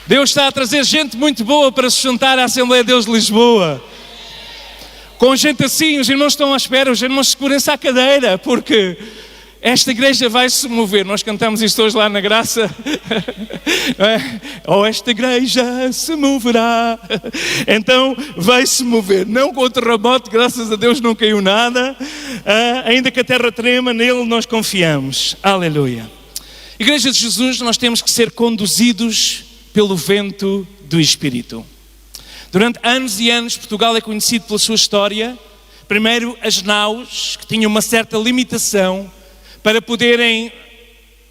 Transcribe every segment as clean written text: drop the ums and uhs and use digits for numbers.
Deus está a trazer gente muito boa para se juntar à Assembleia de Deus de Lisboa. Com gente assim, os irmãos estão à espera, os irmãos segurem-se à cadeira, porque esta igreja vai se mover. Nós cantamos isto hoje lá na Graça. Oh, esta igreja se moverá. Então vai se mover. Não com o terremoto, graças a Deus não caiu nada. Ainda que a terra trema, nele nós confiamos. Aleluia. Igreja de Jesus, nós temos que ser conduzidos pelo vento do Espírito. Durante anos e anos, Portugal é conhecido pela sua história. Primeiro, as naus, que tinham uma certa limitação para poderem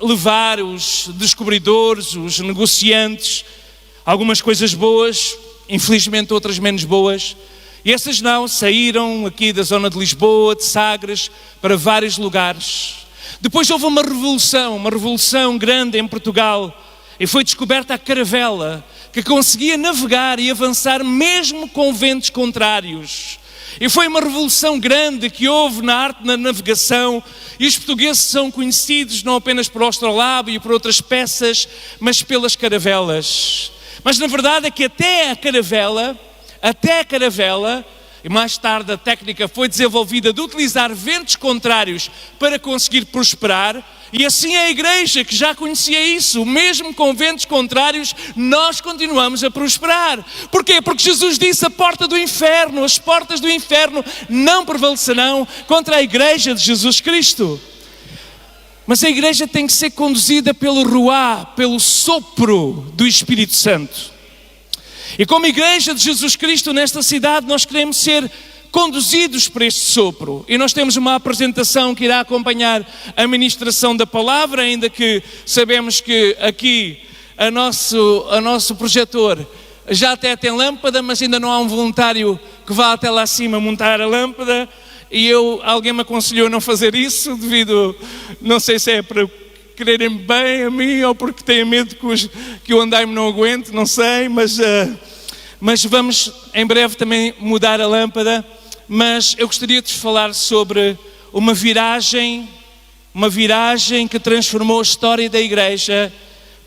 levar os descobridores, os negociantes, algumas coisas boas, infelizmente outras menos boas. E essas naus saíram aqui da zona de Lisboa, de Sagres, para vários lugares. Depois houve uma revolução grande em Portugal, e foi descoberta a caravela, que conseguia navegar e avançar mesmo com ventos contrários. E foi uma revolução grande que houve na arte da navegação, e os portugueses são conhecidos não apenas por astrolábio e por outras peças, mas pelas caravelas. Mas na verdade é que até a caravela, e mais tarde a técnica foi desenvolvida de utilizar ventos contrários para conseguir prosperar, e assim a igreja que já conhecia isso, mesmo com ventos contrários, nós continuamos a prosperar. Porquê? Porque Jesus disse: as portas do inferno não prevalecerão contra a igreja de Jesus Cristo. Mas a igreja tem que ser conduzida pelo ruá, pelo sopro do Espírito Santo. E como igreja de Jesus Cristo nesta cidade, nós queremos ser conduzidos por este sopro. E nós temos uma apresentação que irá acompanhar a ministração da palavra, ainda que sabemos que aqui a nosso projetor já até tem lâmpada, mas ainda não há um voluntário que vá até lá acima montar a lâmpada. E alguém me aconselhou a não fazer isso, devido, não sei se é para quererem bem a mim ou porque têm medo que o andaime não aguente, não sei, mas vamos em breve também mudar a lâmpada. Mas eu gostaria de falar sobre uma viragem que transformou a história da igreja,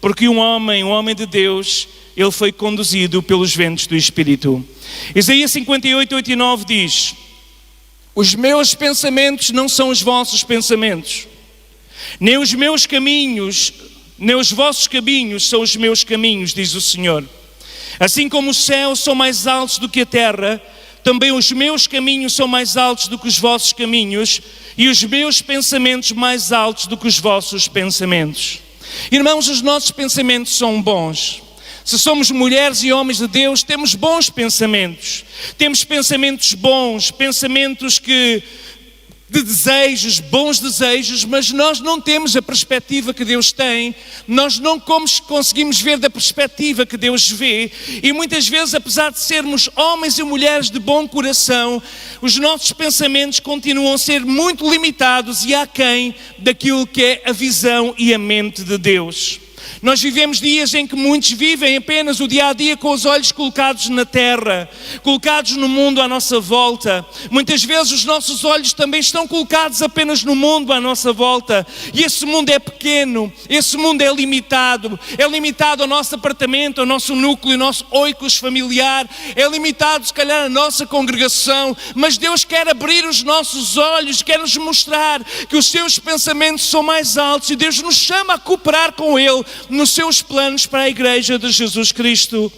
porque um homem de Deus, ele foi conduzido pelos ventos do Espírito. Isaías 58, 8 e 9 diz: os meus pensamentos não são os vossos pensamentos, nem os meus caminhos, nem os vossos caminhos são os meus caminhos, diz o Senhor. Assim como os céus são mais altos do que a terra, também os meus caminhos são mais altos do que os vossos caminhos, e os meus pensamentos mais altos do que os vossos pensamentos. Irmãos, os nossos pensamentos são bons. Se somos mulheres e homens de Deus, temos bons pensamentos. Temos pensamentos bons, pensamentos de desejos, bons desejos, mas nós não temos a perspectiva que Deus tem, nós não conseguimos ver da perspectiva que Deus vê, e muitas vezes, apesar de sermos homens e mulheres de bom coração, os nossos pensamentos continuam a ser muito limitados e aquém daquilo que é a visão e a mente de Deus. Nós vivemos dias em que muitos vivem apenas o dia-a-dia com os olhos colocados na terra, colocados no mundo à nossa volta. Muitas vezes os nossos olhos também estão colocados apenas no mundo à nossa volta. E esse mundo é pequeno, esse mundo é limitado ao nosso apartamento, ao nosso núcleo, ao nosso oikos familiar, é limitado se calhar à nossa congregação. Mas Deus quer abrir os nossos olhos, quer nos mostrar que os seus pensamentos são mais altos, e Deus nos chama a cooperar com Ele nos seus planos para a igreja de Jesus Cristo.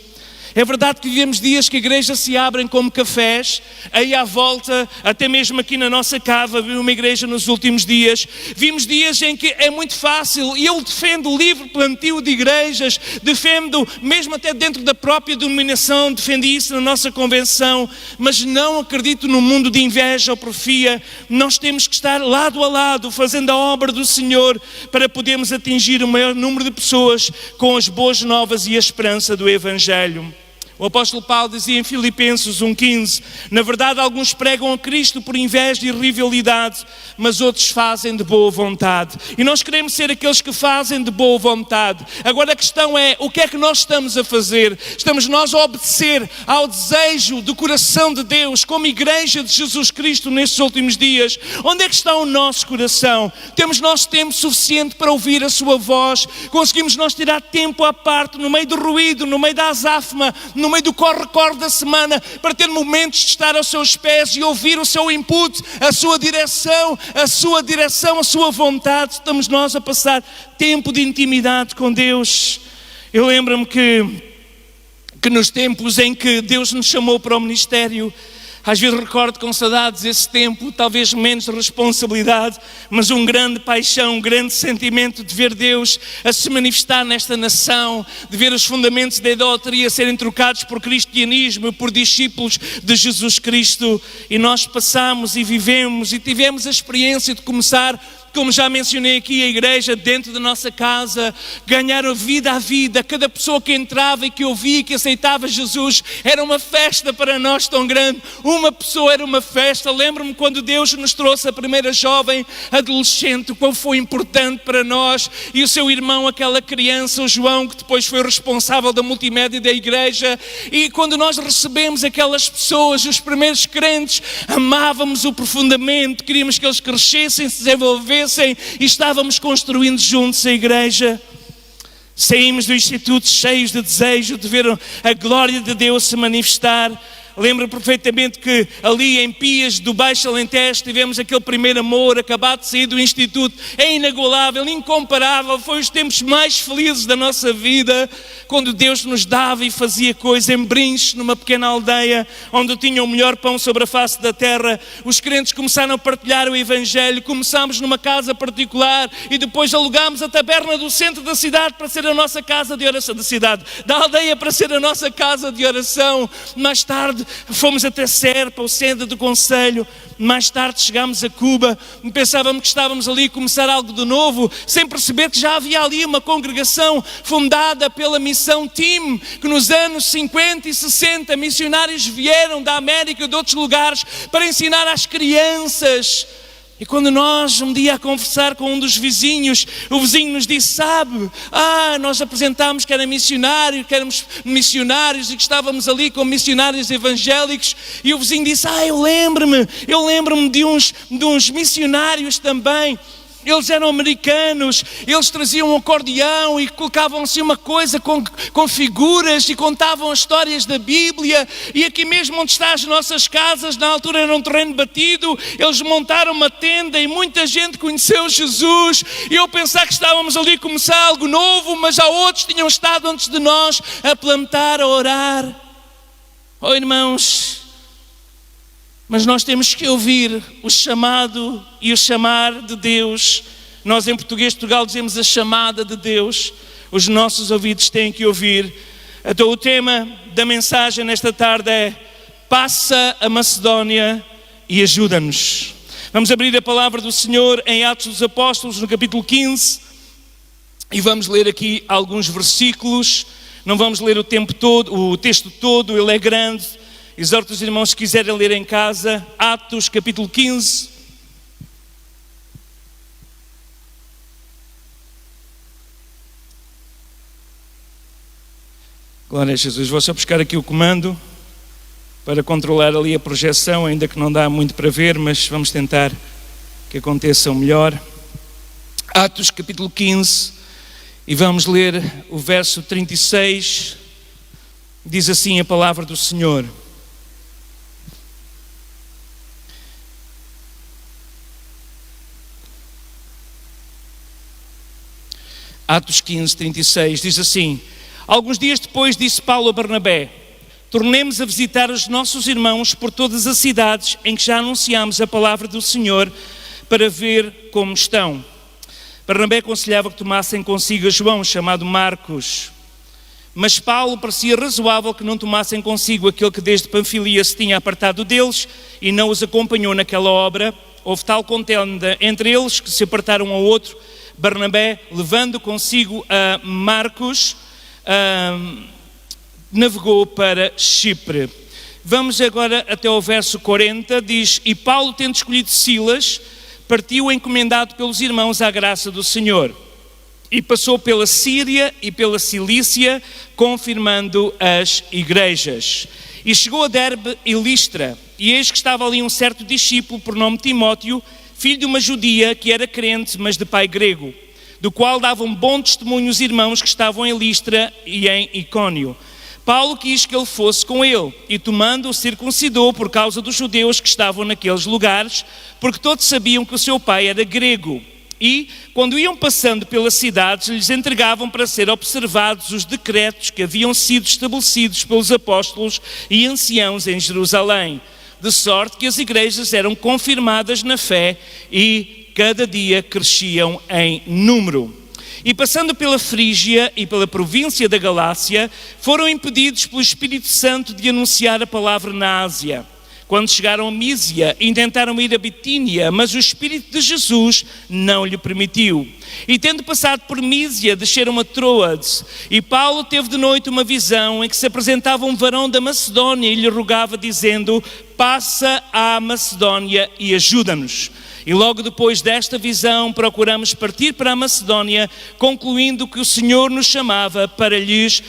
É verdade que vivemos dias que a igreja se abrem como cafés, aí à volta, até mesmo aqui na nossa cava, vi uma igreja nos últimos dias. Vimos dias em que é muito fácil, e eu defendo o livre plantio de igrejas, defendo mesmo até dentro da própria denominação, defendi isso na nossa convenção, mas não acredito no mundo de inveja ou porfia. Nós temos que estar lado a lado, fazendo a obra do Senhor, para podermos atingir o maior número de pessoas com as boas novas e a esperança do Evangelho. O apóstolo Paulo dizia em Filipenses 1,15: na verdade alguns pregam a Cristo por inveja e rivalidade, mas outros fazem de boa vontade. E nós queremos ser aqueles que fazem de boa vontade. Agora a questão é, o que é que nós estamos a fazer? Estamos nós a obedecer ao desejo do coração de Deus, como igreja de Jesus Cristo nestes últimos dias? Onde é que está o nosso coração? Temos nós tempo suficiente para ouvir a sua voz? Conseguimos nós tirar tempo à parte, no meio do ruído, no meio da azáfama, no meio do corre-corre da semana, para ter momentos de estar aos seus pés e ouvir o seu input, a sua direção, a sua vontade? Estamos nós a passar tempo de intimidade com Deus? Eu lembro-me que nos tempos em que Deus nos chamou para o ministério, às vezes recordo com saudades esse tempo, talvez menos responsabilidade, mas um grande paixão, um grande sentimento de ver Deus a se manifestar nesta nação, de ver os fundamentos da idolatria serem trocados por cristianismo, por discípulos de Jesus Cristo. E nós passamos e vivemos e tivemos a experiência de começar, como já mencionei aqui, a igreja dentro da nossa casa, ganharam vida à vida. Cada pessoa que entrava e que ouvia e que aceitava Jesus era uma festa para nós tão grande. Uma pessoa era uma festa. Lembro-me quando Deus nos trouxe a primeira jovem adolescente, como foi importante para nós, e o seu irmão, aquela criança, o João, que depois foi responsável da multimédia da igreja. E quando nós recebemos aquelas pessoas, os primeiros crentes, amávamos-o profundamente, queríamos que eles crescessem, se desenvolvessem, e estávamos construindo juntos a igreja. Saímos do instituto cheios de desejo de ver a glória de Deus se manifestar. Lembro perfeitamente que ali em Pias do Baixo Alentejo tivemos aquele primeiro amor, acabado de sair do instituto. É inigualável, incomparável. Foi os tempos mais felizes da nossa vida, quando Deus nos dava e fazia coisas em Brinches, numa pequena aldeia onde tinha o melhor pão sobre a face da terra. Os crentes começaram a partilhar o Evangelho. Começámos numa casa particular e depois alugámos a taberna do centro da cidade para ser a nossa casa de oração, da aldeia para ser a nossa casa de oração. Mais tarde fomos até Serpa, o centro do concelho. Mais tarde chegámos a Cuba. Pensávamos que estávamos ali a começar algo de novo, sem perceber que já havia ali uma congregação fundada pela missão Team, que nos anos 50 e 60 missionários vieram da América e de outros lugares para ensinar às crianças. E quando nós, um dia a conversar com um dos vizinhos, o vizinho nos disse: sabe, nós apresentámos que era missionário, que éramos missionários e que estávamos ali com missionários evangélicos. E o vizinho disse: eu lembro-me de uns missionários também. Eles eram americanos, eles traziam um acordeão e colocavam assim uma coisa com figuras e contavam as histórias da Bíblia. E aqui mesmo onde estão as nossas casas, na altura era um terreno batido, eles montaram uma tenda e muita gente conheceu Jesus. E eu pensava que estávamos ali a começar algo novo, mas há outros que tinham estado antes de nós a plantar, a orar. Oh irmãos, mas nós temos que ouvir o chamado e o chamar de Deus. Nós em português de Portugal dizemos a chamada de Deus. Os nossos ouvidos têm que ouvir. Então o tema da mensagem nesta tarde é: passa a Macedónia e ajuda-nos. Vamos abrir a palavra do Senhor em Atos dos Apóstolos, no capítulo 15. E vamos ler aqui alguns versículos. Não vamos ler o texto todo, ele é grande. Exorto os irmãos, se quiserem ler em casa, Atos capítulo 15. Glória a Jesus. Vou só buscar aqui o comando para controlar ali a projeção, ainda que não dá muito para ver, mas vamos tentar que aconteça o melhor. Atos capítulo 15, e vamos ler o verso 36. Diz assim a palavra do Senhor: Atos 15, 36, diz assim: alguns dias depois disse Paulo a Barnabé: tornemos a visitar os nossos irmãos por todas as cidades em que já anunciámos a palavra do Senhor, para ver como estão. Barnabé aconselhava que tomassem consigo a João, chamado Marcos. Mas Paulo parecia razoável que não tomassem consigo aquele que desde Panfilia se tinha apartado deles e não os acompanhou naquela obra. Houve tal contenda entre eles que se apartaram um ao outro. Barnabé, levando consigo a Marcos, navegou para Chipre. Vamos agora até ao verso 40, diz: E Paulo, tendo escolhido Silas, partiu encomendado pelos irmãos à graça do Senhor. E passou pela Síria e pela Cilícia, confirmando as igrejas. E chegou a Derbe e Listra, e eis que estava ali um certo discípulo, por nome Timóteo, filho de uma judia que era crente, mas de pai grego, do qual davam bom testemunho os irmãos que estavam em Listra e em Icônio. Paulo quis que ele fosse com ele, e tomando-o circuncidou por causa dos judeus que estavam naqueles lugares, porque todos sabiam que o seu pai era grego. E, quando iam passando pelas cidades, lhes entregavam para ser observados os decretos que haviam sido estabelecidos pelos apóstolos e anciãos em Jerusalém, de sorte que as igrejas eram confirmadas na fé e cada dia cresciam em número. E passando pela Frígia e pela província da Galácia, foram impedidos pelo Espírito Santo de anunciar a palavra na Ásia. Quando chegaram a Mísia, intentaram ir a Bitínia, mas o Espírito de Jesus não lhe permitiu. E tendo passado por Mísia, desceram a Troade. E Paulo teve de noite uma visão em que se apresentava um varão da Macedónia e lhe rogava, dizendo: passa à Macedónia e ajuda-nos. E logo depois desta visão procuramos partir para a Macedónia, concluindo que o Senhor nos chamava para lhes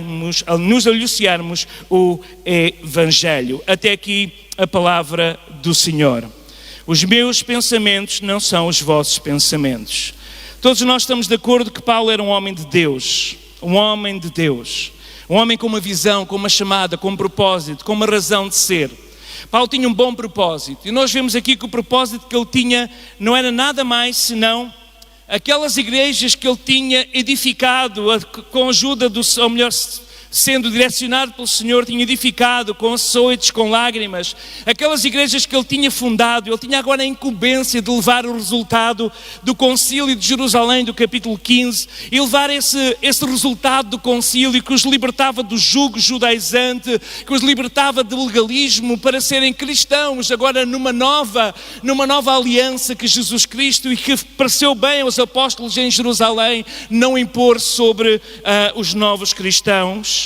nos anunciarmos o Evangelho. Até aqui a palavra do Senhor. Os meus pensamentos não são os vossos pensamentos. Todos nós estamos de acordo que Paulo era um homem de Deus, um homem de Deus, um homem com uma visão, com uma chamada, com um propósito, com uma razão de ser. Paulo tinha um bom propósito, e nós vemos aqui que o propósito que ele tinha não era nada mais senão aquelas igrejas que ele tinha edificado com a ajuda ou melhor, sendo direcionado pelo Senhor, tinha edificado com açoites, com lágrimas, aquelas igrejas que ele tinha fundado. Ele tinha agora a incumbência de levar o resultado do concílio de Jerusalém, do capítulo 15, e levar esse resultado do concílio que os libertava do jugo judaizante, que os libertava do legalismo, para serem cristãos agora numa nova aliança que Jesus Cristo, e que pareceu bem aos apóstolos em Jerusalém não impor sobre os novos cristãos.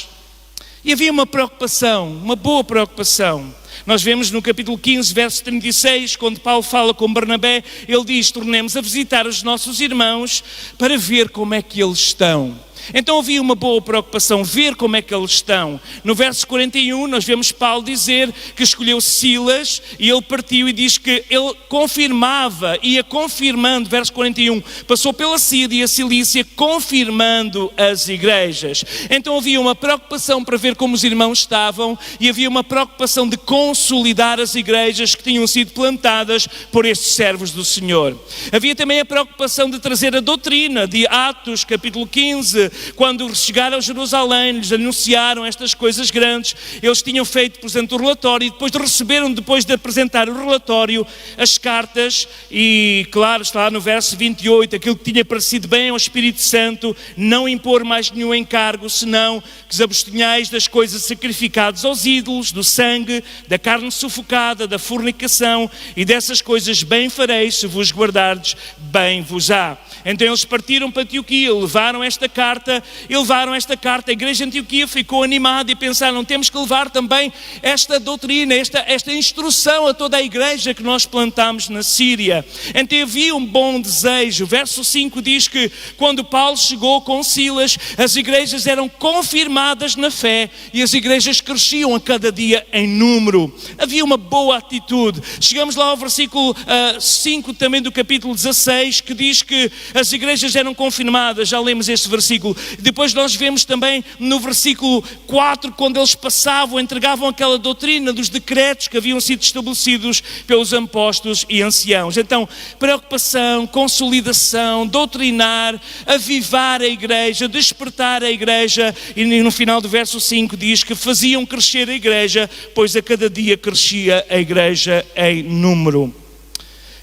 E havia uma preocupação, uma boa preocupação. Nós vemos no capítulo 15, verso 36, quando Paulo fala com Barnabé, ele diz: tornemos a visitar os nossos irmãos para ver como é que eles estão. Então havia uma boa preocupação, ver como é que eles estão. No verso 41 nós vemos Paulo dizer que escolheu Silas e ele partiu, e diz que ele confirmava, ia confirmando, verso 41, passou pela Síria e a Cilícia confirmando as igrejas. Então havia uma preocupação para ver como os irmãos estavam, e havia uma preocupação de consolidar as igrejas que tinham sido plantadas por estes servos do Senhor. Havia também a preocupação de trazer a doutrina de Atos, capítulo 15, quando chegaram a Jerusalém, lhes anunciaram estas coisas grandes. Eles tinham feito, por exemplo, o relatório, e depois de apresentar o relatório, as cartas, e claro, está lá no verso 28, aquilo que tinha parecido bem ao Espírito Santo: não impor mais nenhum encargo, senão que os abstinhais das coisas sacrificadas aos ídolos, do sangue, da carne sufocada, da fornicação, e dessas coisas bem fareis, se vos guardardes, bem vos há. Então eles partiram para Antioquia, levaram esta carta, a igreja de Antioquia ficou animada e pensaram: temos que levar também esta doutrina, esta instrução a toda a igreja que nós plantamos na Síria. Então havia um bom desejo. O verso 5 diz que quando Paulo chegou com Silas, as igrejas eram confirmadas na fé e as igrejas cresciam a cada dia em número. Havia uma boa atitude. Chegamos lá ao versículo 5 também do capítulo 16, que diz que as igrejas eram confirmadas. Já lemos este versículo. Depois nós vemos também no versículo 4, quando eles passavam, entregavam aquela doutrina dos decretos que haviam sido estabelecidos pelos apóstolos e anciãos. Então, preocupação, consolidação, doutrinar, avivar a igreja, despertar a igreja, e no final do verso 5 diz que faziam crescer a igreja, pois a cada dia crescia a igreja em número.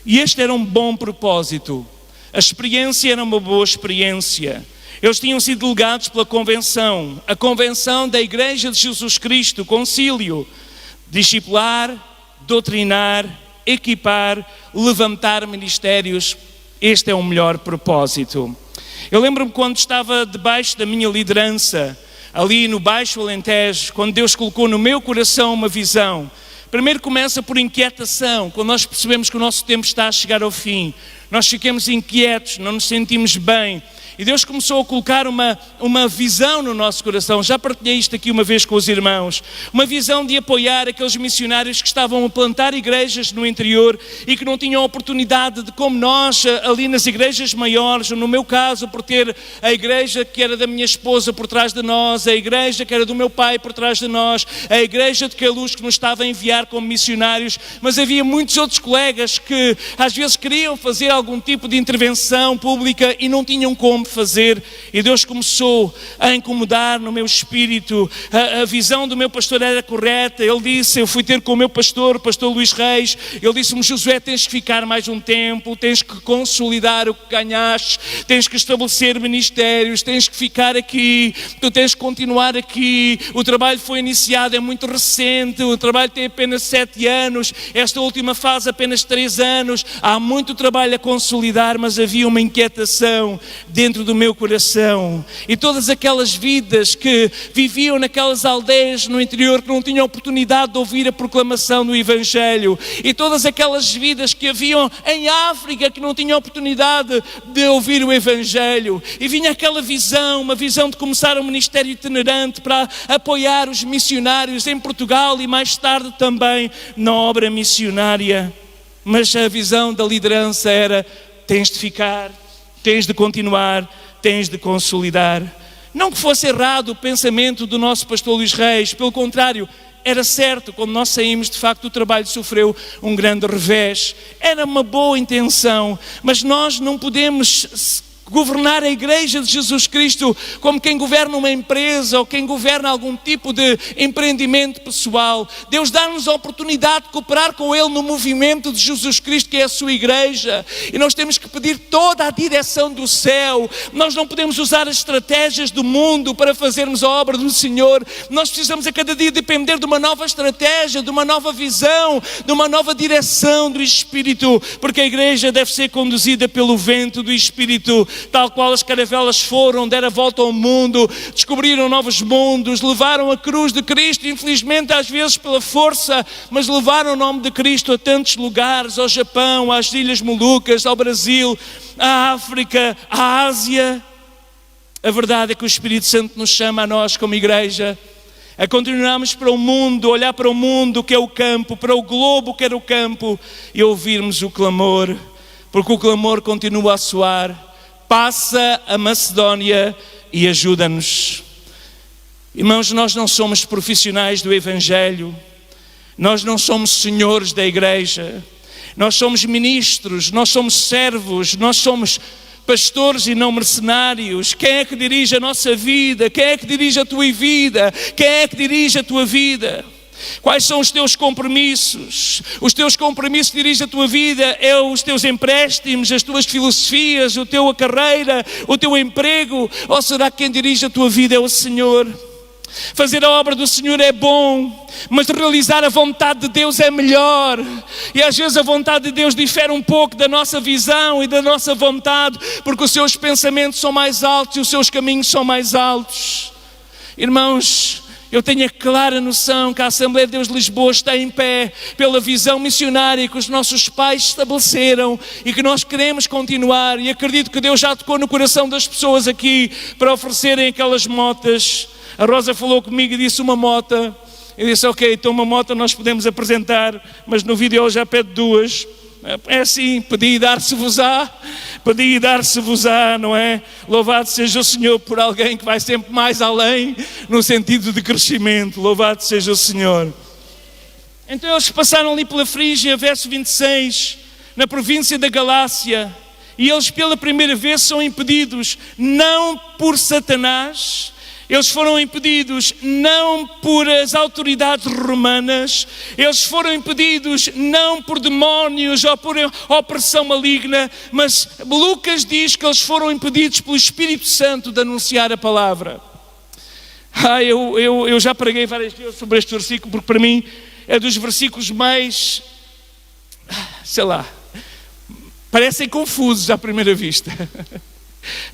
E este era um bom propósito. A experiência era uma boa experiência. Eles tinham sido delegados pela convenção, a convenção da Igreja de Jesus Cristo, o concílio: discipular, doutrinar, equipar, levantar ministérios. Este é o melhor propósito. Eu lembro-me quando estava debaixo da minha liderança, ali no Baixo Alentejo, quando Deus colocou no meu coração uma visão. Primeiro começa por inquietação, quando nós percebemos que o nosso tempo está a chegar ao fim. Nós ficamos inquietos, não nos sentimos bem. E Deus começou a colocar uma visão no nosso coração. Já partilhei isto aqui uma vez com os irmãos. Uma visão de apoiar aqueles missionários que estavam a plantar igrejas no interior e que não tinham oportunidade de, como nós, ali nas igrejas maiores, no meu caso, por ter a igreja que era da minha esposa por trás de nós, a igreja que era do meu pai por trás de nós, a igreja de Queluz que nos estava a enviar como missionários, mas havia muitos outros colegas que às vezes queriam fazer algum tipo de intervenção pública e não tinham como fazer, e Deus começou a incomodar no meu espírito. A visão do meu pastor era correta. Ele disse, eu fui ter com o meu pastor Luís Reis, ele disse-me: Josué, tens que ficar mais um tempo, tens que consolidar o que ganhaste, tens que estabelecer ministérios, tens que ficar aqui, tu tens que continuar aqui, o trabalho foi iniciado, é muito recente, o trabalho tem apenas 7 anos, esta última fase apenas 3 anos, há muito trabalho a consolidar, mas havia uma inquietação dentro do meu coração. E todas aquelas vidas que viviam naquelas aldeias no interior, que não tinham oportunidade de ouvir a proclamação do Evangelho, e todas aquelas vidas que haviam em África que não tinham oportunidade de ouvir o Evangelho, e vinha aquela visão, uma visão de começar um ministério itinerante para apoiar os missionários em Portugal e mais tarde também na obra missionária. Mas a visão da liderança era: tens de ficar, tens de continuar, tens de consolidar. Não que fosse errado o pensamento do nosso pastor Luís Reis, pelo contrário, era certo. Quando nós saímos, de facto, o trabalho sofreu um grande revés. Era uma boa intenção, mas nós não podemos governar a Igreja de Jesus Cristo como quem governa uma empresa ou quem governa algum tipo de empreendimento pessoal. Deus dá-nos a oportunidade de cooperar com Ele no movimento de Jesus Cristo, que é a sua Igreja, e nós temos que pedir toda a direção do céu. Nós não podemos usar as estratégias do mundo para fazermos a obra do Senhor. Nós precisamos a cada dia depender de uma nova estratégia, de uma nova visão, de uma nova direção do Espírito, porque a Igreja deve ser conduzida pelo vento do Espírito, tal qual as caravelas foram, deram a volta ao mundo, descobriram novos mundos, levaram a cruz de Cristo, infelizmente às vezes pela força, mas levaram o nome de Cristo a tantos lugares, ao Japão, às Ilhas Molucas, ao Brasil, à África, à Ásia. A verdade é que o Espírito Santo nos chama a nós como igreja a continuarmos para o mundo, olhar para o mundo que é o campo, para o globo que era o campo, e ouvirmos o clamor, porque o clamor continua a soar: passa a Macedónia e ajuda-nos. Irmãos, nós não somos profissionais do Evangelho, nós não somos senhores da igreja, nós somos ministros, nós somos servos, nós somos pastores e não mercenários. Quem é que dirige a nossa vida? Quem é que dirige a tua vida? Quem é que dirige a tua vida? Quais são os teus compromissos? Os teus compromissos que dirigem a tua vida é os teus empréstimos, as tuas filosofias, a tua carreira, o teu emprego? Ou será que quem dirige a tua vida é o Senhor? Fazer a obra do Senhor é bom, mas realizar a vontade de Deus é melhor. E às vezes a vontade de Deus difere um pouco da nossa visão e da nossa vontade, porque os seus pensamentos são mais altos e os seus caminhos são mais altos. Irmãos, eu tenho a clara noção que a Assembleia de Deus de Lisboa está em pé pela visão missionária que os nossos pais estabeleceram e que nós queremos continuar, e acredito que Deus já tocou no coração das pessoas aqui para oferecerem aquelas motas. A Rosa falou comigo e disse uma mota. Eu disse: ok, então uma moto nós podemos apresentar, mas no vídeo já pede 2. É assim, pedi e dar-se-vos-á, pedi e dar-se-vos-á, não é? Louvado seja o Senhor por alguém que vai sempre mais além no sentido de crescimento. Louvado seja o Senhor. Então eles passaram ali pela Frígia, verso 26, na província da Galácia, e eles pela primeira vez são impedidos, não por Satanás. Eles foram impedidos não por as autoridades romanas, eles foram impedidos não por demónios ou por opressão maligna, mas Lucas diz que eles foram impedidos pelo Espírito Santo de anunciar a palavra. Eu já preguei várias vezes sobre este versículo, porque para mim é dos versículos mais, sei lá, parecem confusos à primeira vista.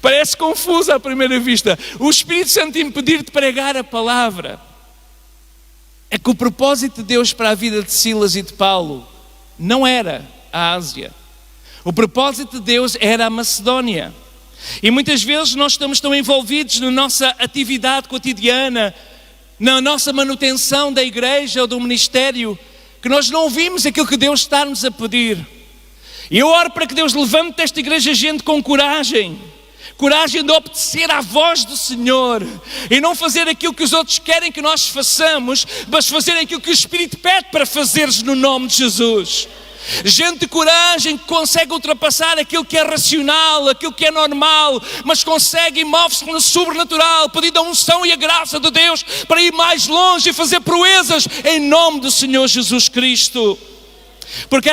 Parece confuso à primeira vista. O Espírito Santo impedir de pregar a palavra. É que o propósito de Deus para a vida de Silas e de Paulo não era a Ásia. O propósito de Deus era a Macedónia. E muitas vezes nós estamos tão envolvidos na nossa atividade cotidiana, na nossa manutenção da igreja ou do ministério, que nós não ouvimos aquilo que Deus está-nos a pedir. E eu oro para que Deus levante desta igreja gente com coragem de obedecer à voz do Senhor e não fazer aquilo que os outros querem que nós façamos, mas fazer aquilo que o Espírito pede para fazeres no nome de Jesus. Gente de coragem que consegue ultrapassar aquilo que é racional, aquilo que é normal, mas consegue e move-se no sobrenatural, pedindo a unção e a graça de Deus para ir mais longe e fazer proezas em nome do Senhor Jesus Cristo. Porque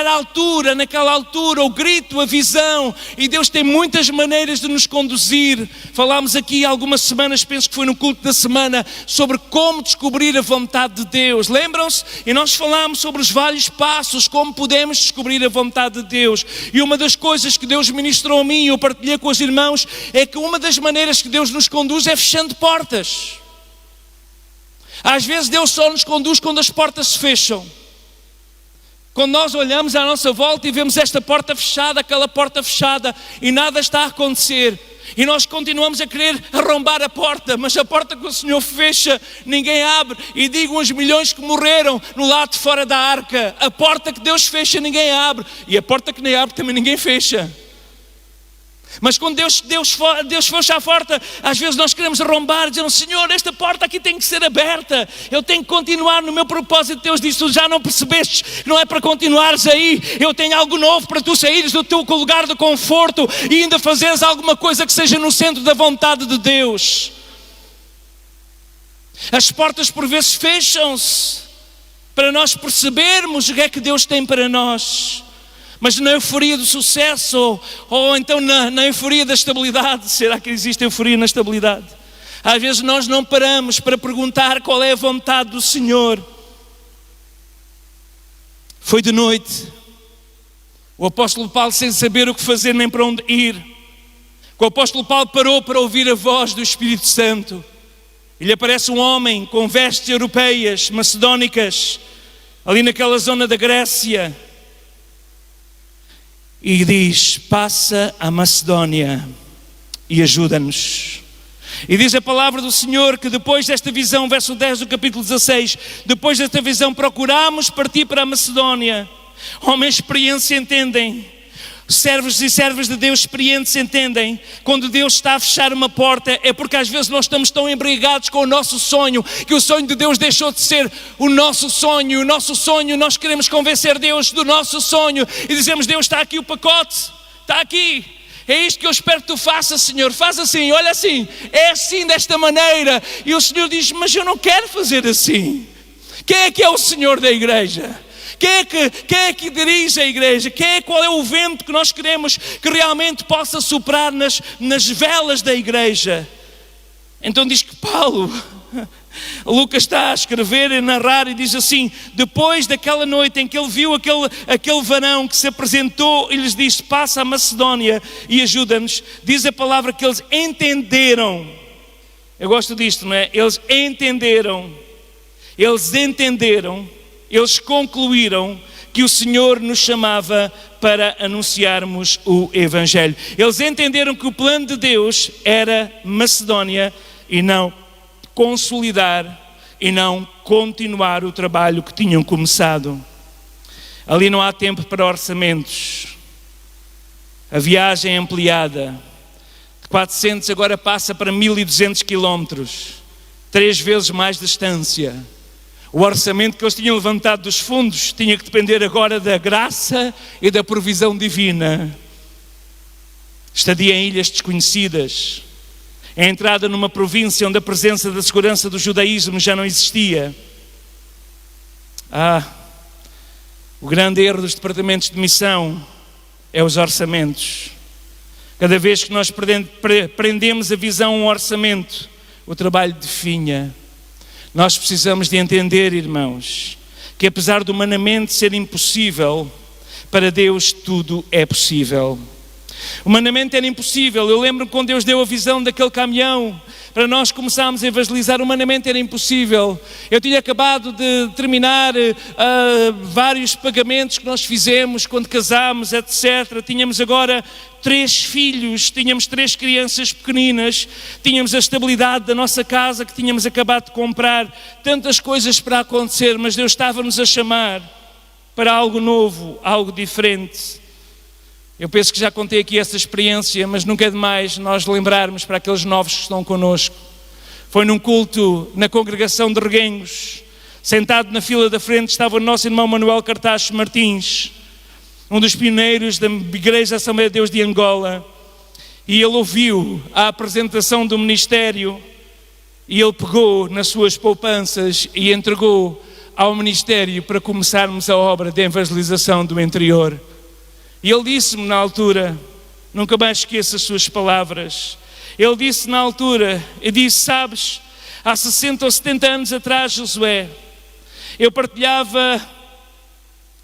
naquela altura, o grito, a visão, e Deus tem muitas maneiras de nos conduzir. Falámos aqui há algumas semanas, penso que foi no culto da semana, sobre como descobrir a vontade de Deus. Lembram-se? E nós falámos sobre os vários passos, como podemos descobrir a vontade de Deus. E uma das coisas que Deus ministrou a mim, e eu partilhei com os irmãos, é que uma das maneiras que Deus nos conduz é fechando portas. Às vezes Deus só nos conduz quando as portas se fecham. Quando nós olhamos à nossa volta e vemos esta porta fechada, aquela porta fechada, e nada está a acontecer, e nós continuamos a querer arrombar a porta, mas a porta que o Senhor fecha, ninguém abre. E digam os milhões que morreram no lado de fora da arca, a porta que Deus fecha, ninguém abre, e a porta que nem abre também ninguém fecha. Mas quando Deus fecha a porta, às vezes nós queremos arrombar, dizendo: Senhor, esta porta aqui tem que ser aberta, eu tenho que continuar no meu propósito. Deus diz: tu já não percebestes que não é para continuares aí, eu tenho algo novo para tu saíres do teu lugar de conforto e ainda fazeres alguma coisa que seja no centro da vontade de Deus. As portas por vezes fecham-se para nós percebermos o que é que Deus tem para nós. Mas na euforia do sucesso, ou então na euforia da estabilidade, será que existe euforia na estabilidade? Às vezes nós não paramos para perguntar qual é a vontade do Senhor. Foi de noite, o apóstolo Paulo, sem saber o que fazer nem para onde ir, o apóstolo Paulo parou para ouvir a voz do Espírito Santo. E lhe aparece um homem com vestes europeias, macedónicas, ali naquela zona da Grécia, e diz: passa a Macedónia e ajuda-nos. E diz a palavra do Senhor que depois desta visão, verso 10 do capítulo 16, depois desta visão procuramos partir para a Macedónia. Homens experientes entendem, servos e servas de Deus experientes entendem, quando Deus está a fechar uma porta é porque às vezes nós estamos tão embriagados com o nosso sonho, que o sonho de Deus deixou de ser o nosso sonho. O nosso sonho, nós queremos convencer Deus do nosso sonho e dizemos: Deus, está aqui o pacote, está aqui, é isto que eu espero que tu faças, Senhor, faz assim, olha assim, é assim, desta maneira. E o Senhor diz: mas eu não quero fazer assim. Quem é que é o Senhor da igreja? Quem é que dirige a igreja? Qual é o vento que nós queremos que realmente possa soprar nas velas da igreja? Então diz que Paulo, Lucas está a escrever e narrar e diz assim: depois daquela noite em que ele viu aquele varão que se apresentou e lhes disse: passa a Macedónia e ajuda-nos, diz a palavra que eles entenderam. Eu gosto disto, não é? Eles concluíram que o Senhor nos chamava para anunciarmos o Evangelho. Eles entenderam que o plano de Deus era Macedónia e não consolidar e não continuar o trabalho que tinham começado. Ali não há tempo para orçamentos. A viagem é ampliada. De 400 agora passa para 1200 quilómetros. 3 vezes mais distância. O orçamento que eles tinham levantado dos fundos tinha que depender agora da graça e da provisão divina. Estadia em ilhas desconhecidas. A entrada numa província onde a presença da segurança do judaísmo já não existia. O grande erro dos departamentos de missão é os orçamentos. Cada vez que nós prendemos a visão a um orçamento, o trabalho definha. Nós precisamos de entender, irmãos, que apesar de humanamente ser impossível, para Deus tudo é possível. Humanamente era impossível. Eu lembro-me quando Deus deu a visão daquele caminhão para nós começarmos a evangelizar, humanamente era impossível. Eu tinha acabado de terminar vários pagamentos que nós fizemos quando casámos, etc. Tínhamos agora 3 filhos, tínhamos 3 crianças pequeninas, tínhamos a estabilidade da nossa casa que tínhamos acabado de comprar, tantas coisas para acontecer, mas Deus estava-nos a chamar para algo novo, algo diferente. Eu penso que já contei aqui essa experiência, mas nunca é demais nós lembrarmos para aqueles novos que estão connosco. Foi num culto na congregação de Reguengos, sentado na fila da frente estava o nosso irmão Manuel Cartacho Martins, um dos pioneiros da Igreja Assembleia de Deus de Angola, e ele ouviu a apresentação do ministério e ele pegou nas suas poupanças e entregou ao ministério para começarmos a obra de evangelização do interior. E ele disse-me na altura, nunca mais esqueço as suas palavras, ele disse na altura, eu disse, sabes, há 60 ou 70 anos atrás, Josué, eu partilhava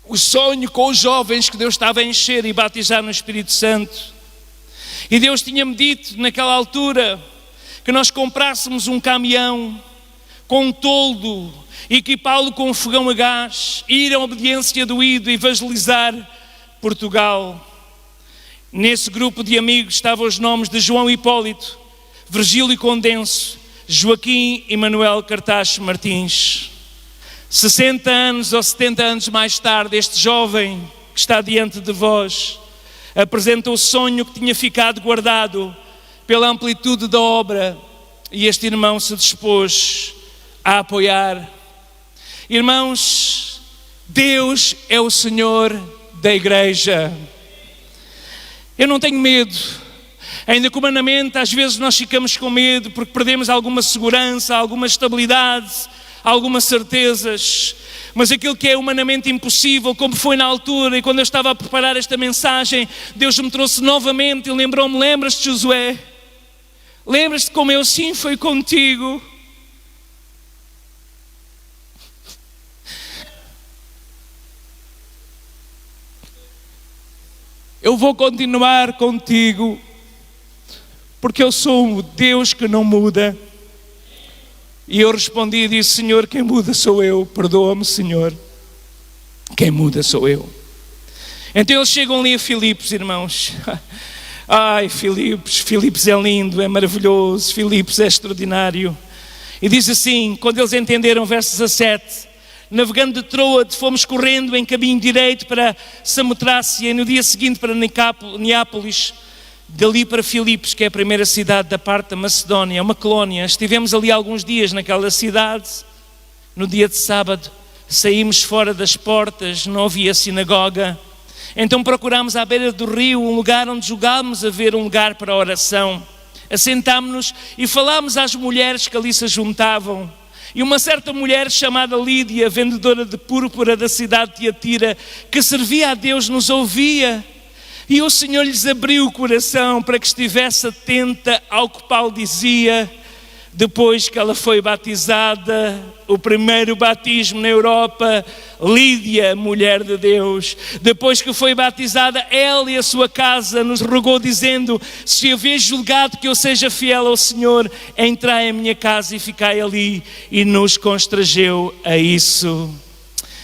o sonho com os jovens que Deus estava a encher e batizar no Espírito Santo. E Deus tinha-me dito naquela altura que nós comprássemos um caminhão com um toldo, equipá-lo com um fogão a gás, ir à obediência do ídolo e evangelizar Portugal. Nesse grupo de amigos estavam os nomes de João Hipólito, Virgílio Condenso, Joaquim e Manuel Cartacho Martins. 60 anos ou 70 anos mais tarde, este jovem que está diante de vós apresenta o sonho que tinha ficado guardado pela amplitude da obra e este irmão se dispôs a apoiar. Irmãos, Deus é o Senhor da igreja. Eu não tenho medo, ainda que humanamente às vezes nós ficamos com medo porque perdemos alguma segurança, alguma estabilidade, algumas certezas, mas aquilo que é humanamente impossível, como foi na altura e quando eu estava a preparar esta mensagem, Deus me trouxe novamente e lembrou-me, lembras-te, Josué? Lembras-te como eu sim fui contigo? Eu vou continuar contigo, porque eu sou o Deus que não muda. E eu respondi e disse, Senhor, quem muda sou eu, perdoa-me, Senhor, quem muda sou eu. Então eles chegam ali a Filipos, irmãos. Ai, Filipos é lindo, é maravilhoso, Filipos é extraordinário. E diz assim, quando eles entenderam, verso 17, navegando de Troade, fomos correndo em caminho direito para Samotrácia e no dia seguinte para Neápolis, dali para Filipos, que é a primeira cidade da parte da Macedónia, é uma colónia. Estivemos ali alguns dias naquela cidade. No dia de sábado saímos fora das portas, não havia sinagoga. Então procurámos à beira do rio um lugar onde julgámos haver um lugar para a oração. Assentámos-nos e falámos às mulheres que ali se juntavam. E uma certa mulher chamada Lídia, vendedora de púrpura da cidade de Tiatira, que servia a Deus, nos ouvia. E o Senhor lhes abriu o coração para que estivesse atenta ao que Paulo dizia. Depois que ela foi batizada, o primeiro batismo na Europa, Lídia, mulher de Deus, depois que foi batizada, ela e a sua casa nos rogou dizendo, se haver julgado que eu seja fiel ao Senhor, entrai em minha casa e ficai ali, e nos constrangeu a isso.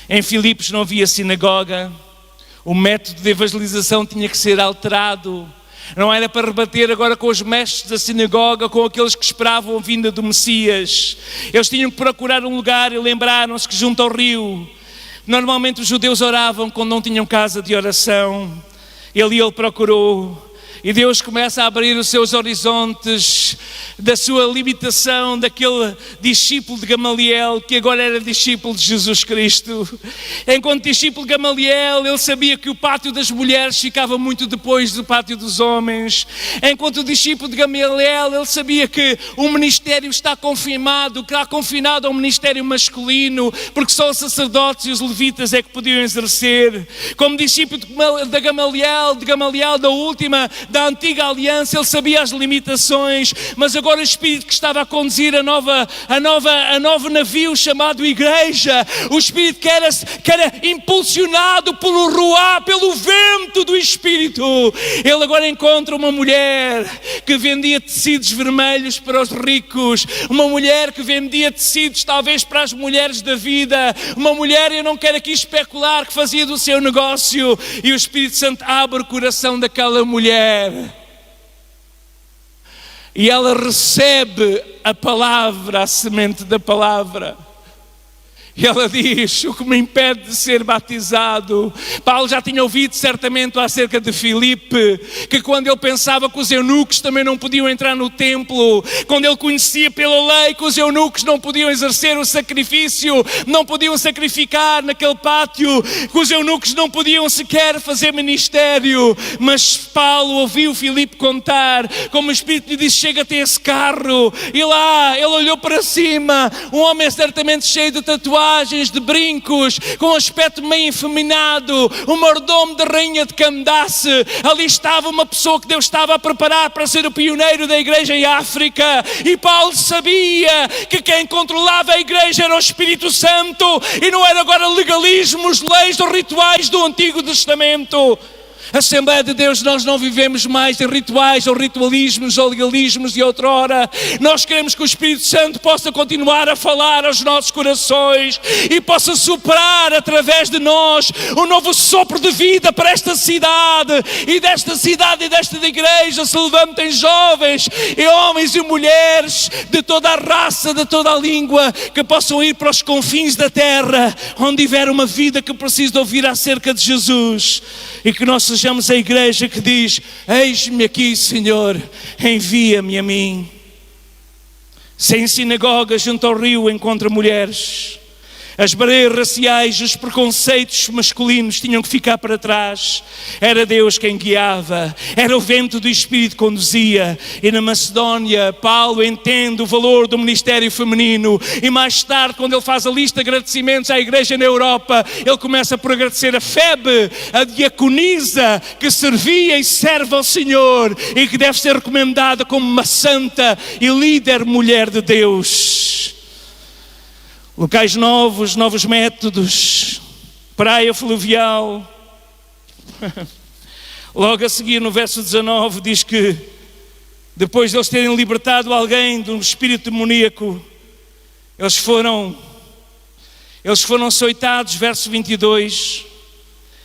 Em Filipos não havia sinagoga, o método de evangelização tinha que ser alterado. Não era para rebater agora com os mestres da sinagoga, com aqueles que esperavam a vinda do Messias. Eles tinham que procurar um lugar e lembraram-se que junto ao rio, normalmente os judeus oravam quando não tinham casa de oração. Ele procurou. E Deus começa a abrir os seus horizontes da sua limitação, daquele discípulo de Gamaliel, que agora era discípulo de Jesus Cristo. Enquanto discípulo de Gamaliel, ele sabia que o pátio das mulheres ficava muito depois do pátio dos homens. Enquanto discípulo de Gamaliel, ele sabia que o ministério está confinado ao ministério masculino, porque só os sacerdotes e os levitas é que podiam exercer. Como discípulo de Gamaliel da última da antiga aliança, ele sabia as limitações, mas agora o Espírito que estava a conduzir a novo navio chamado Igreja, o Espírito que era impulsionado pelo ruá, pelo vento do Espírito. Ele agora encontra uma mulher que vendia tecidos vermelhos para os ricos, uma mulher que vendia tecidos talvez para as mulheres da vida, uma mulher, eu não quero aqui especular, que fazia do seu negócio, e o Espírito Santo abre o coração daquela mulher e ela recebe a palavra, a semente da palavra. E ela diz: o que me impede de ser batizado? Paulo já tinha ouvido certamente acerca de Filipe, que quando ele pensava que os eunucos também não podiam entrar no templo, quando ele conhecia pela lei que os eunucos não podiam exercer o sacrifício, não podiam sacrificar naquele pátio, que os eunucos não podiam sequer fazer ministério. Mas Paulo ouviu Filipe contar como o Espírito lhe disse: chega até esse carro. E lá ele olhou para cima, um homem certamente cheio de tatuagens, de brincos, com um aspecto meio efeminado, o mordomo da rainha de Candace. Ali estava uma pessoa que Deus estava a preparar para ser o pioneiro da igreja em África, e Paulo sabia que quem controlava a igreja era o Espírito Santo, e não era agora legalismos, leis ou rituais do Antigo Testamento. Assembleia de Deus, nós não vivemos mais em rituais ou ritualismos ou legalismos de outrora. Nós queremos que o Espírito Santo possa continuar a falar aos nossos corações e possa soprar através de nós um novo sopro de vida para esta cidade, e desta cidade e desta igreja se levantem jovens e homens e mulheres de toda a raça, de toda a língua, que possam ir para os confins da terra, onde tiver uma vida que precisa ouvir acerca de Jesus, e que nós sejamos a igreja que diz: eis-me aqui, Senhor, envia-me a mim. Sem sinagoga junto ao rio encontra mulheres. As barreiras raciais, os preconceitos masculinos tinham que ficar para trás. Era Deus quem guiava, era o vento do Espírito que conduzia. E na Macedónia, Paulo entende o valor do ministério feminino, e mais tarde, quando ele faz a lista de agradecimentos à igreja na Europa, ele começa por agradecer a Febe, a diaconisa, que servia e serve ao Senhor, e que deve ser recomendada como uma santa e líder mulher de Deus. Locais novos, novos métodos, praia fluvial. Logo a seguir, no verso 19, diz que depois de eles terem libertado alguém de um espírito demoníaco, eles foram açoitados, verso 22.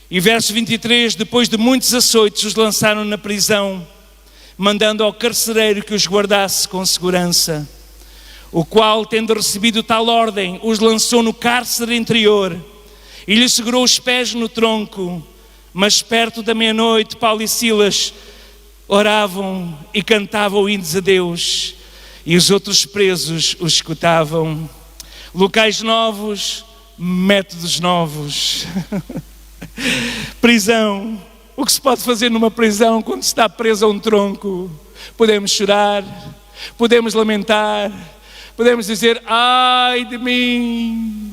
E verso 23, depois de muitos açoites, os lançaram na prisão, mandando ao carcereiro que os guardasse com segurança. O qual, tendo recebido tal ordem, os lançou no cárcere interior e lhe segurou os pés no tronco. Mas perto da meia-noite, Paulo e Silas oravam e cantavam hinos a Deus, e os outros presos os escutavam. Locais novos, métodos novos. Prisão. O que se pode fazer numa prisão quando se está preso a um tronco? Podemos chorar, podemos lamentar, podemos dizer: ai de mim,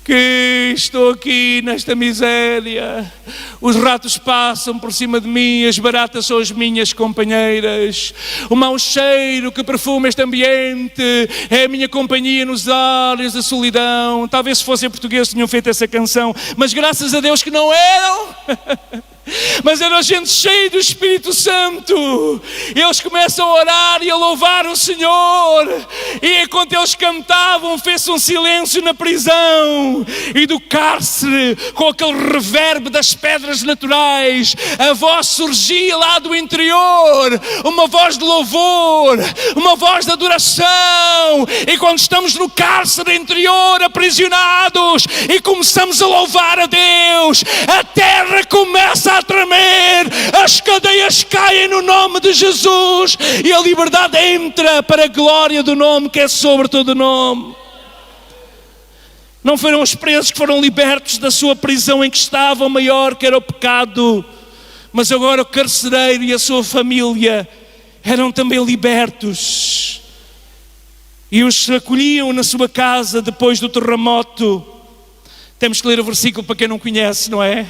que estou aqui nesta miséria, os ratos passam por cima de mim, as baratas são as minhas companheiras, o mau cheiro que perfuma este ambiente é a minha companhia nos ares da solidão. Talvez se fossem portugueses tinham feito essa canção, mas graças a Deus que não eram. Mas era gente cheia do Espírito Santo. Eles começam a orar e a louvar o Senhor, e enquanto eles cantavam, fez-se um silêncio na prisão, e do cárcere, com aquele reverb das pedras naturais, a voz surgia lá do interior, uma voz de louvor, uma voz de adoração. E quando estamos no cárcere interior, aprisionados, e começamos a louvar a Deus, a terra começa a tremer, as cadeias caem no nome de Jesus, e a liberdade entra para a glória do nome que é sobre todo nome. Não foram os presos que foram libertos da sua prisão em que estavam, maior que era o pecado, mas agora o carcereiro e a sua família eram também libertos, e os acolhiam na sua casa depois do terremoto. Temos que ler o versículo para quem não conhece, não é?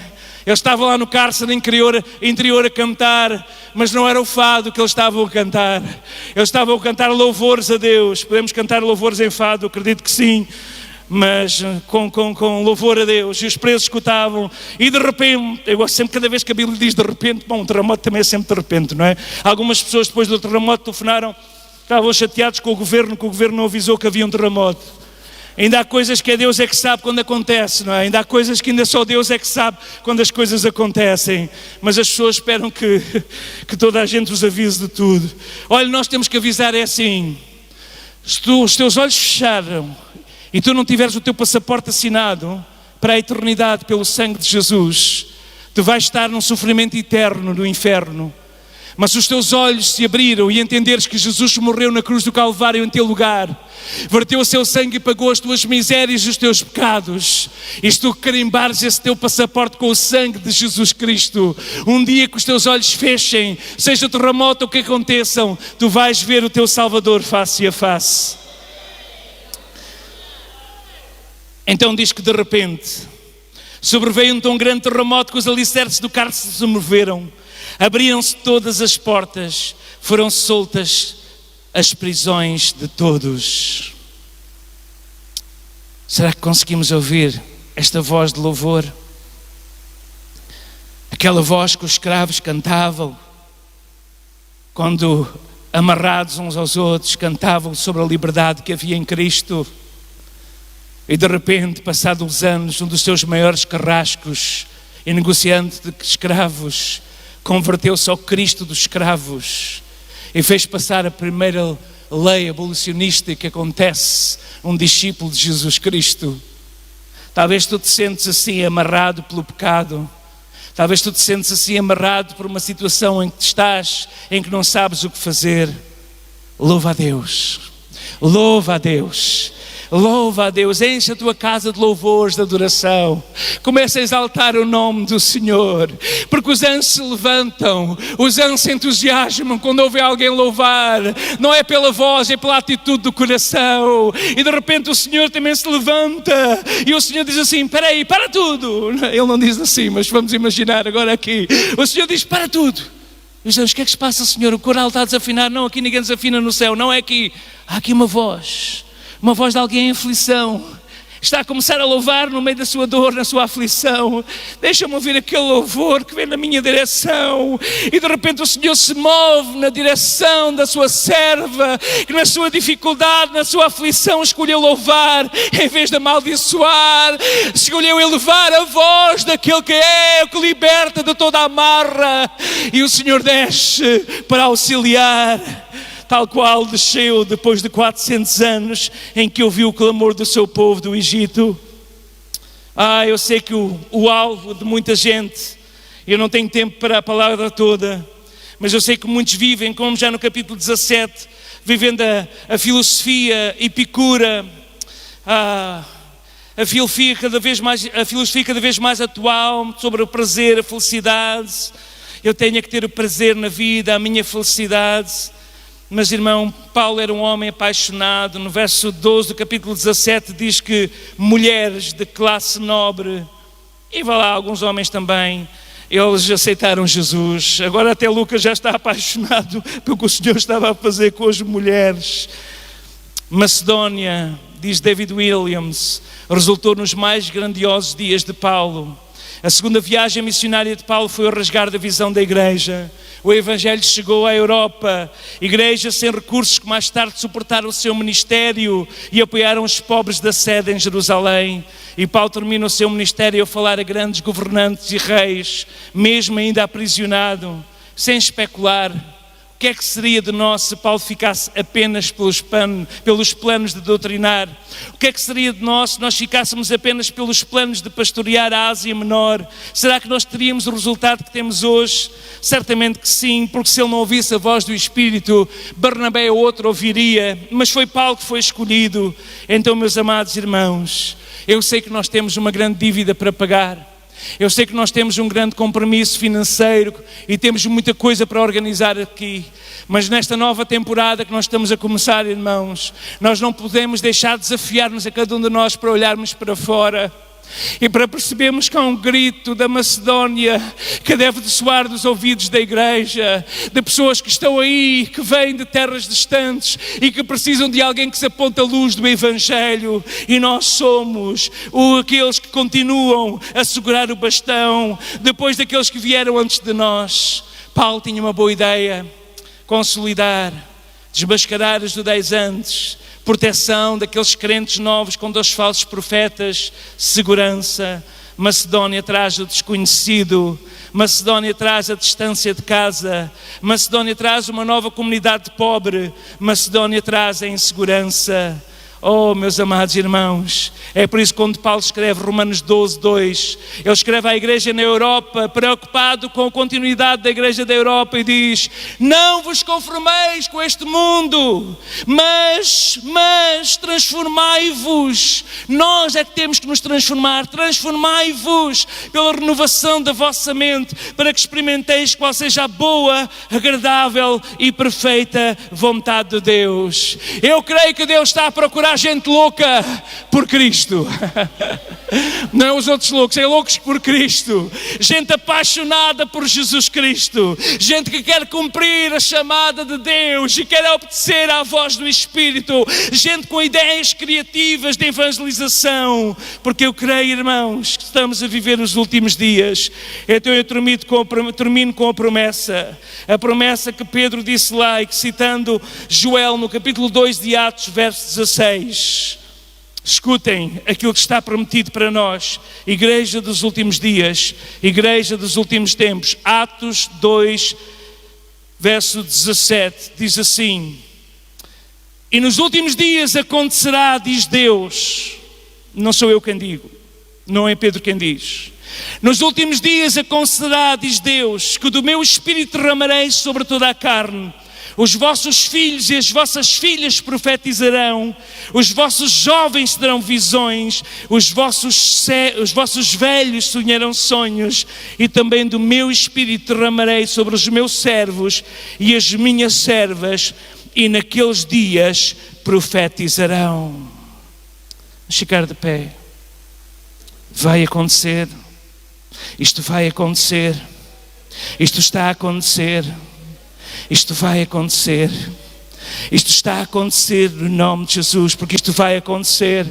Eles estavam lá no cárcere interior a cantar, mas não era o fado que eles estavam a cantar. Eles estavam a cantar louvores a Deus. Podemos cantar louvores em fado? Acredito que sim. Mas com louvor a Deus. E os presos escutavam. E de repente, eu gosto sempre, cada vez que a Bíblia diz de repente, bom, um terremoto também é sempre de repente, não é? Algumas pessoas depois do terremoto telefonaram, estavam chateados com o governo, que o governo não avisou que havia um terremoto. Ainda há coisas que Deus é que sabe quando acontece, não é? Ainda há coisas que ainda só Deus é que sabe quando as coisas acontecem. Mas as pessoas esperam que toda a gente os avise de tudo. Olha, nós temos que avisar, é assim. Se os teus olhos fecharam e tu não tiveres o teu passaporte assinado para a eternidade pelo sangue de Jesus, tu vais estar num sofrimento eterno no inferno. Mas os teus olhos se abriram e entenderes que Jesus morreu na cruz do Calvário em teu lugar, verteu o seu sangue e pagou as tuas misérias e os teus pecados, e se tu carimbares esse teu passaporte com o sangue de Jesus Cristo, um dia que os teus olhos fechem, seja o terremoto ou o que aconteçam, tu vais ver o teu Salvador face a face. Então diz que de repente sobreveio um tão grande terremoto que os alicerces do cárcere se moveram. Abriram-se todas as portas, foram soltas as prisões de todos. Será que conseguimos ouvir esta voz de louvor? Aquela voz que os escravos cantavam, quando amarrados uns aos outros, cantavam sobre a liberdade que havia em Cristo. E de repente, passados uns anos, um dos seus maiores carrascos e negociante de escravos converteu-se ao Cristo dos escravos e fez passar a primeira lei abolicionista que acontece um discípulo de Jesus Cristo. Talvez tu te sentes assim amarrado pelo pecado. Talvez tu te sentes assim amarrado por uma situação em que estás, em que não sabes o que fazer. Louva a Deus. Louva a Deus. Louva a Deus, enche a tua casa de louvores, de adoração. Começa a exaltar o nome do Senhor, porque os anjos se levantam, os anjos se entusiasmam quando ouvem alguém louvar. Não é pela voz, é pela atitude do coração. E de repente o Senhor também se levanta e o Senhor diz assim, espera aí, para tudo. Ele não diz assim, mas vamos imaginar agora aqui. O Senhor diz, para tudo. E os anjos, o que é que se passa, Senhor? O coral está a desafinar. Não, aqui ninguém desafina no céu, não é aqui. Há aqui uma voz de alguém em aflição, está a começar a louvar no meio da sua dor, na sua aflição. Deixa-me ouvir aquele louvor que vem na minha direção. E de repente o Senhor se move na direção da sua serva, que na sua dificuldade, na sua aflição, escolheu louvar em vez de amaldiçoar. Escolheu elevar a voz daquele que é o que liberta de toda a amarra. E o Senhor desce para auxiliar, tal qual desceu depois de 400 anos em que ouviu o clamor do seu povo do Egito. Eu sei que o alvo de muita gente, eu não tenho tempo para a palavra toda, mas eu sei que muitos vivem, como já no capítulo 17, vivendo a filosofia epicura, a filosofia cada vez mais atual sobre o prazer, a felicidade. Eu tenho que ter o prazer na vida, a minha felicidade. Mas, irmão, Paulo era um homem apaixonado. No verso 12 do capítulo 17 diz que mulheres de classe nobre, e vai lá alguns homens também, eles aceitaram Jesus. Agora até Lucas já está apaixonado pelo que o Senhor estava a fazer com as mulheres. Macedónia, diz David Williams, resultou nos mais grandiosos dias de Paulo. A segunda viagem missionária de Paulo foi o rasgar da visão da igreja. O Evangelho chegou à Europa, igrejas sem recursos que mais tarde suportaram o seu ministério e apoiaram os pobres da sede em Jerusalém. E Paulo termina o seu ministério a falar a grandes governantes e reis, mesmo ainda aprisionado, sem especular. O que é que seria de nós se Paulo ficasse apenas pelos planos de doutrinar? O que é que seria de nós se nós ficássemos apenas pelos planos de pastorear a Ásia Menor? Será que nós teríamos o resultado que temos hoje? Certamente que sim, porque se ele não ouvisse a voz do Espírito, Barnabé ou outro ouviria, mas foi Paulo que foi escolhido. Então, meus amados irmãos, eu sei que nós temos uma grande dívida para pagar. Eu sei que nós temos um grande compromisso financeiro e temos muita coisa para organizar aqui, mas nesta nova temporada que nós estamos a começar, irmãos, nós não podemos deixar de desafiar-nos a cada um de nós para olharmos para fora. E para percebermos que há um grito da Macedónia que deve de soar dos ouvidos da igreja, de pessoas que estão aí, que vêm de terras distantes e que precisam de alguém que se aponte a luz do Evangelho. E nós somos aqueles que continuam a segurar o bastão depois daqueles que vieram antes de nós. Paulo tinha uma boa ideia: consolidar, desmascarar os judaizantes, proteção daqueles crentes novos contra os falsos profetas, segurança. Macedónia traz o desconhecido, Macedónia traz a distância de casa, Macedónia traz uma nova comunidade pobre, Macedónia traz a insegurança. Oh, meus amados irmãos, é por isso que quando Paulo escreve Romanos 12:2, ele escreve à igreja na Europa, preocupado com a continuidade da igreja da Europa, e diz: não vos conformeis com este mundo, mas transformai-vos. Nós é que temos que nos transformar. Transformai-vos pela renovação da vossa mente, para que experimenteis qual seja a boa, agradável e perfeita vontade de Deus. Eu creio que Deus está a procurar gente louca por Cristo. Não os outros loucos, é loucos por Cristo. Gente apaixonada por Jesus Cristo. Gente que quer cumprir a chamada de Deus e quer obedecer à voz do Espírito. Gente com ideias criativas de evangelização. Porque eu creio, irmãos, que estamos a viver os últimos dias. Então eu termino com a promessa. A promessa que Pedro disse lá, e que, citando Joel no capítulo 2 de Atos, verso 16. Escutem aquilo que está prometido para nós, igreja dos últimos dias, igreja dos últimos tempos. Atos 2, verso 17, diz assim: e nos últimos dias acontecerá, diz Deus, não sou eu quem digo, não é Pedro quem diz. Nos últimos dias acontecerá, diz Deus, que do meu Espírito derramarei sobre toda a carne. Os vossos filhos e as vossas filhas profetizarão, os vossos jovens terão visões, os vossos velhos sonharão sonhos, e também do meu Espírito derramarei sobre os meus servos e as minhas servas, e naqueles dias profetizarão. Vamos ficar de pé. Vai acontecer. Isto vai acontecer. Isto está a acontecer. Isto vai acontecer. Isto está a acontecer no nome de Jesus, porque isto vai acontecer.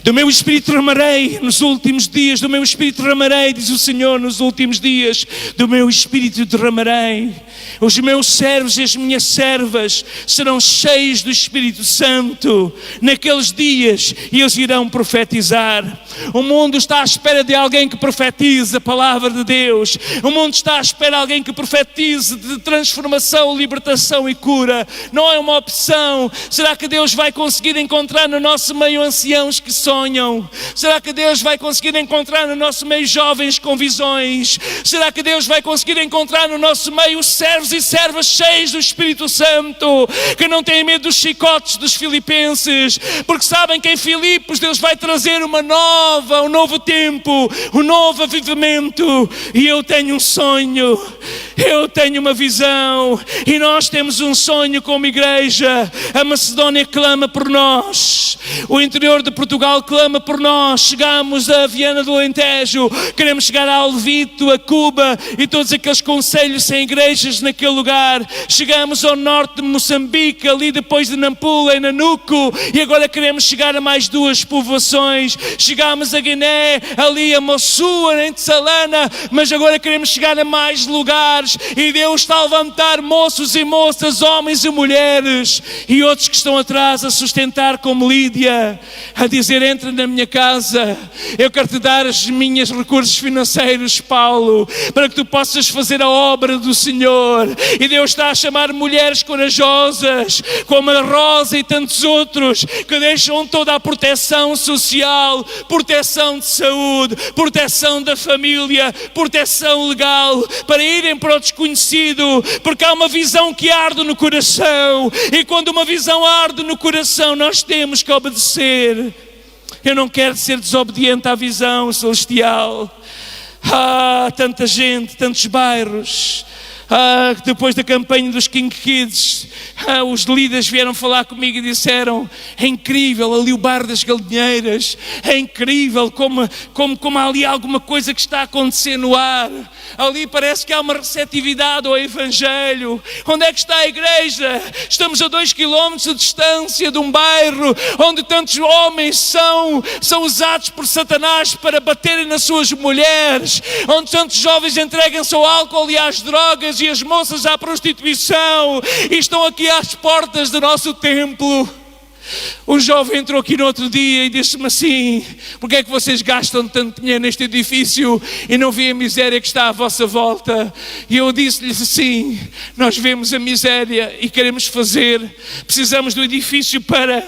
Do meu Espírito derramarei nos últimos dias, do meu Espírito derramarei, diz o Senhor, nos últimos dias, do meu Espírito derramarei. Os meus servos e as minhas servas serão cheios do Espírito Santo naqueles dias, e eles irão profetizar. O mundo está à espera de alguém que profetize a palavra de Deus. O mundo está à espera de alguém que profetize de transformação, libertação e cura. Não é uma opção. Será que Deus vai conseguir encontrar no nosso meio anciãos que sonham? Será que Deus vai conseguir encontrar no nosso meio jovens com visões? Será que Deus vai conseguir encontrar no nosso meio servos e servas cheios do Espírito Santo, que não têm medo dos chicotes dos filipenses, porque sabem que em Filipos Deus vai trazer um novo tempo, um novo avivamento? E eu tenho um sonho, eu tenho uma visão, e nós temos um sonho como igreja. A Macedónia clama por nós, o interior de Portugal clama por nós. Chegamos a Viana do Alentejo, queremos chegar a Alvito, a Cuba e todos aqueles concelhos sem igrejas naquele lugar. Chegamos ao norte de Moçambique, ali depois de Nampula e Nanuco, e agora queremos chegar a mais 2 povoações. Chegámos a Guiné, ali a Mossua, em Tessalana, mas agora queremos chegar a mais lugares, e Deus está a levantar moços e moças, homens e mulheres, e outros que estão atrás a sustentar, como Lídia, a dizer: entra na minha casa, eu quero te dar os meus recursos financeiros, Paulo, para que tu possas fazer a obra do Senhor. E Deus está a chamar mulheres corajosas, como a Rosa e tantos outros, que deixam toda a proteção social, proteção de saúde, proteção da família, proteção legal, para irem para o desconhecido, porque há uma visão que arde no coração, e quando uma visão arde no coração, nós temos que obedecer. Eu não quero ser desobediente à visão celestial. Tanta gente, tantos bairros, Depois da campanha dos King Kids, os líderes vieram falar comigo e disseram: é incrível ali o bairro das Galinheiras, é incrível como há ali alguma coisa que está a acontecer no ar, ali parece que há uma receptividade ao Evangelho. Onde é que está a igreja? Estamos a 2 quilómetros de distância de um bairro onde tantos homens são usados por Satanás para baterem nas suas mulheres, onde tantos jovens entregam-se ao álcool e às drogas e as moças à prostituição e estão aqui às portas do nosso templo. Um jovem entrou aqui no outro dia e disse-me assim: porque é que vocês gastam tanto dinheiro neste edifício e não veem a miséria que está à vossa volta? E eu disse-lhes assim: nós vemos a miséria e queremos precisamos do edifício para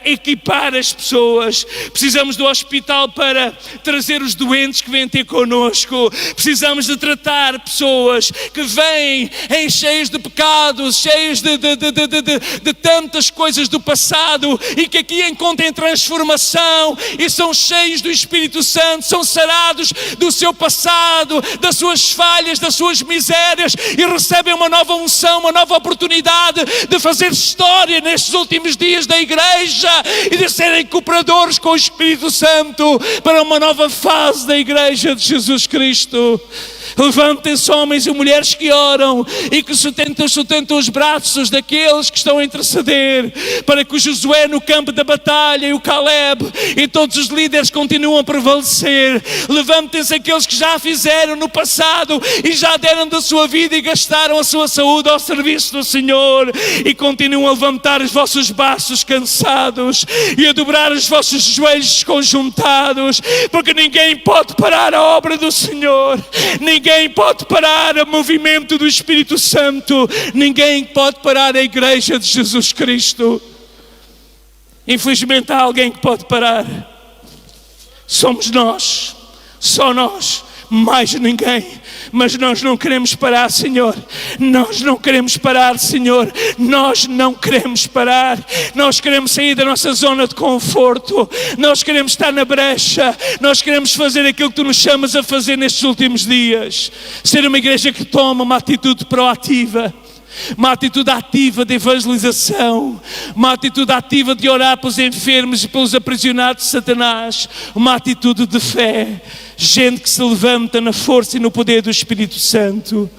equipar as pessoas, precisamos do hospital para trazer os doentes que vêm ter connosco, precisamos de tratar pessoas que vêm cheias de pecados, cheias de tantas coisas do passado e que aqui encontrem transformação e são cheios do Espírito Santo, são sarados do seu passado, das suas falhas, das suas misérias e recebem uma nova unção, uma nova oportunidade de fazer história nestes últimos dias da igreja e de serem cooperadores com o Espírito Santo para uma nova fase da igreja de Jesus Cristo. Levantem-se homens e mulheres que oram e que sustentam os braços daqueles que estão a interceder para que o Josué no campo da batalha e o Caleb e todos os líderes continuem a prevalecer. Levantem-se aqueles que já fizeram no passado e já deram da sua vida e gastaram a sua saúde ao serviço do Senhor e continuem a levantar os vossos braços cansados e a dobrar os vossos joelhos conjuntados, porque ninguém pode parar a obra do Senhor, ninguém pode parar o movimento do Espírito Santo, ninguém pode parar a igreja de Jesus Cristo. Infelizmente há alguém que pode parar, somos nós, só nós, mais ninguém. Mas nós não queremos parar, Senhor. Nós não queremos parar, Senhor. Nós não queremos parar. Nós queremos sair da nossa zona de conforto. Nós queremos estar na brecha. Nós queremos fazer aquilo que Tu nos chamas a fazer nestes últimos dias. Ser uma igreja que toma uma atitude proativa, uma atitude ativa de evangelização, uma atitude ativa de orar pelos enfermos e pelos aprisionados de Satanás, uma atitude de fé. Gente que se levanta na força e no poder do Espírito Santo,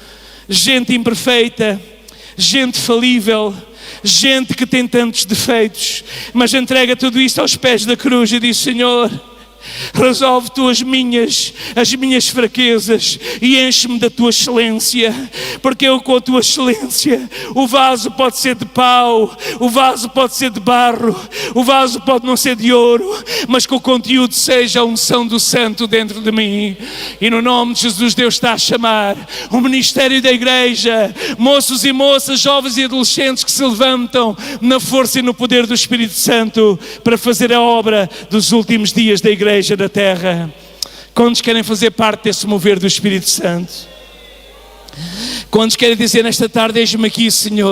gente imperfeita, gente falível, gente que tem tantos defeitos, mas entrega tudo isto aos pés da cruz e diz: Senhor, resolve Tu as minhas fraquezas e enche-me da Tua excelência, porque eu com a Tua excelência, o vaso pode ser de pau, o vaso pode ser de barro, o vaso pode não ser de ouro, mas que o conteúdo seja a unção do Santo dentro de mim. E no nome de Jesus, Deus está a chamar o ministério da igreja, moços e moças, jovens e adolescentes que se levantam na força e no poder do Espírito Santo para fazer a obra dos últimos dias da igreja da terra. Quantos querem fazer parte desse mover do Espírito Santo? Quantos querem dizer nesta tarde: eis-me aqui, Senhor,